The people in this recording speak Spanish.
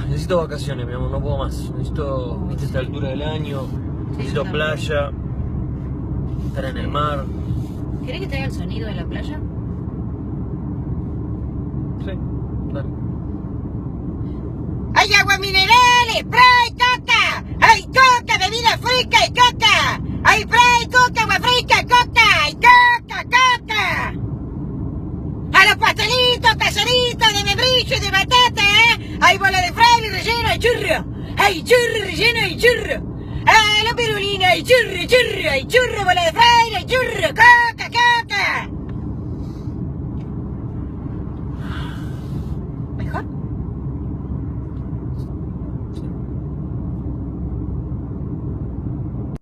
Necesito vacaciones, mi amor, no puedo más. Necesito, viste, esta altura del año. Necesito playa, estar en el mar. ¿Querés que te haga el sonido de la playa? Sí, dale. ¡Hay agua mineral, spray, coca! ¡Hay coca, bebida fresca y coca! ¡Hay spray, coca, agua fresca, coca! ¡Y coca, coca! ¡A los pastelitos, caseritos de membrillo y de batata, ¡hay bola de fraile relleno y churro! ¡Hay churro relleno y churro! ¡Ah, la pirulina y churro, churro! ¡Hay churro, bola de fraile!